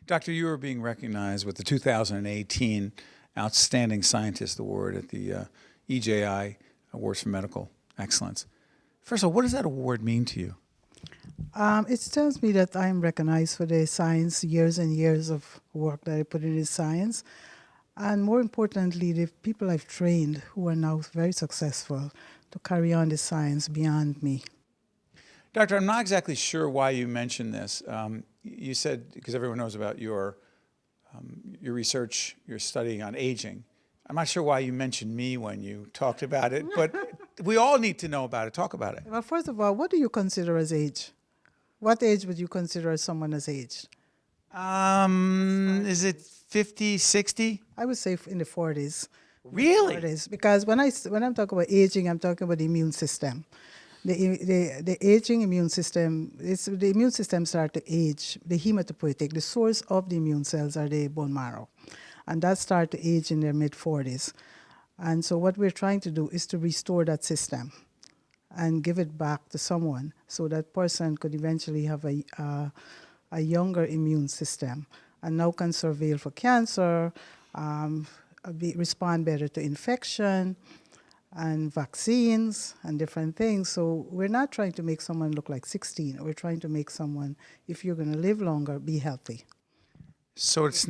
Doctor, you are being recognized with the 2018 Outstanding Scientist Award at the EJI Awards for Medical Excellence. First of all, what does that award mean to you? It tells me that I'm recognized for the science, years and years of work that I put into science. And more importantly, the people I've trained who are now very successful to carry on the science beyond me. Doctor, I'm not exactly sure why you mentioned this. You said, because everyone knows about your research, your study on aging. I'm not sure why you mentioned me when you talked about it, but we all need to know about it. Talk about it. Well, first of all, what do you consider as age? What age would you consider as someone as aged? Is it 50, 60? I would say in the 40s. Really? 40s, because when I'm talking about aging, I'm talking about the immune system. The aging immune system, the immune system starts to age. The hematopoietic, the source of the immune cells are the bone marrow. And that starts to age in their mid-40s. And so what we're trying to do is to restore that system and give it back to someone so that person could eventually have a younger immune system and now can surveil for cancer, respond better to infection and vaccines and different things. So we're not trying to make someone look like 16. We're trying to make someone, if you're going to live longer, be healthy. So it's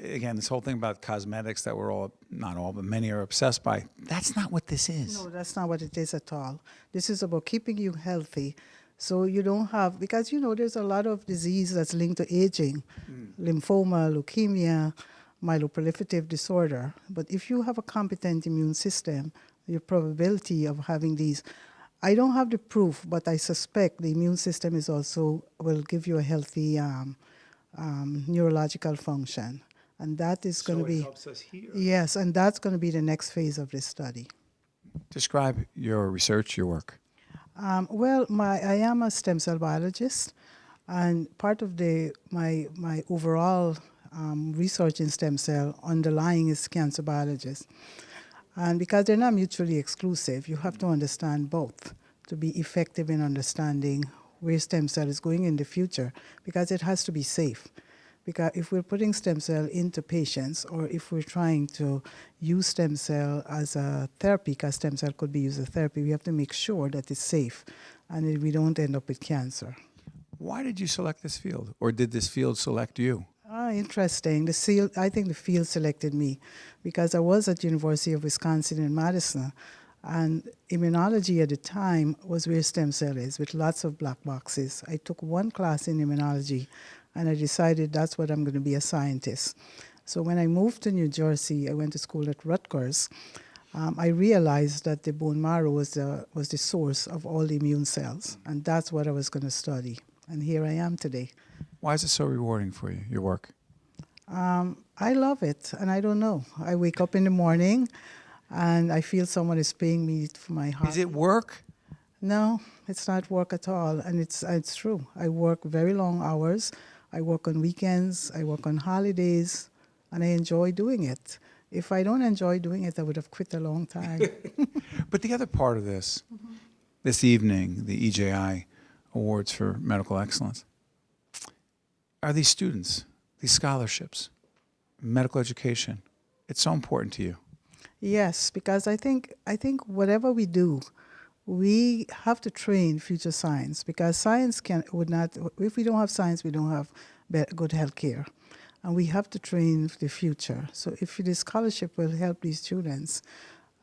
again, this whole thing about cosmetics that we're all, not all, but many are obsessed by. That's not what this is. No, that's not what it is at all. This is about keeping you healthy so you don't have, because there's a lot of disease that's linked to aging, lymphoma, leukemia, myeloproliferative disorder. But if you have a competent immune system, your probability of having these, I don't have the proof, but I suspect the immune system will give you a healthy neurological function. And that is going to be, helps us here. Yes, and that's going to be the next phase of this study. Describe your research, your work. Well, I am a stem cell biologist, and part of my overall research in stem cell underlying is cancer biologist. And because they're not mutually exclusive, you have to understand both to be effective in understanding where stem cell is going in the future, because it has to be safe. Because if we're putting stem cell into patients, or if we're trying to use stem cell as a therapy, because stem cell could be used as therapy, we have to make sure that it's safe and that we don't end up with cancer. Why did you select this field, or did this field select you? Interesting. I think the field selected me because I was at University of Wisconsin in Madison, and immunology at the time was where stem cell is, with lots of black boxes. I took one class in immunology, and I decided that's what I'm going to be, a scientist. So when I moved to New Jersey, I went to school at Rutgers. I realized that the bone marrow was the source of all the immune cells, and that's what I was going to study. And here I am today. Why is it so rewarding for you, your work? I love it, and I don't know. I wake up in the morning, and I feel someone is paying me for my heart. Is it work? No, it's not work at all, and it's true. I work very long hours. I work on weekends. I work on holidays, and I enjoy doing it. If I don't enjoy doing it, I would have quit a long time. But the other part of this, this evening, the EJI Awards for Medical Excellence, are these students, these scholarships, medical education. It's so important to you. Yes, because I think whatever we do, we have to train future science, because science would not, if we don't have science, we don't have good health care. And we have to train the future. So if the scholarship will help these students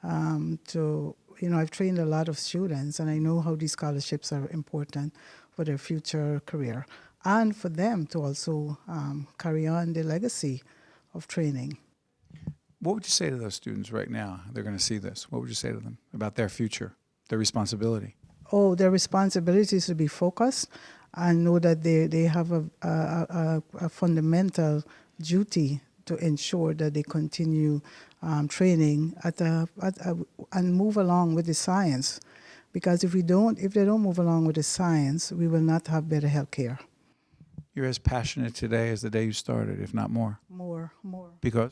I've trained a lot of students, and I know how these scholarships are important for their future career, and for them to also carry on the legacy of training. What would you say to those students right now? They're going to see this. What would you say to them about their future, their responsibility? Oh, their responsibility is to be focused and know that they have a fundamental duty to ensure that they continue training and move along with the science. Because if they don't move along with the science, we will not have better health care. You're as passionate today as the day you started, if not more. More. Because?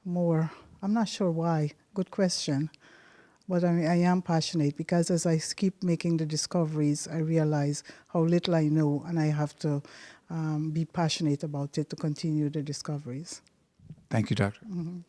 More. I'm not sure why. Good question. But I am passionate because as I keep making the discoveries, I realize how little I know, and I have to be passionate about it to continue the discoveries. Thank you, Doctor. Mhm.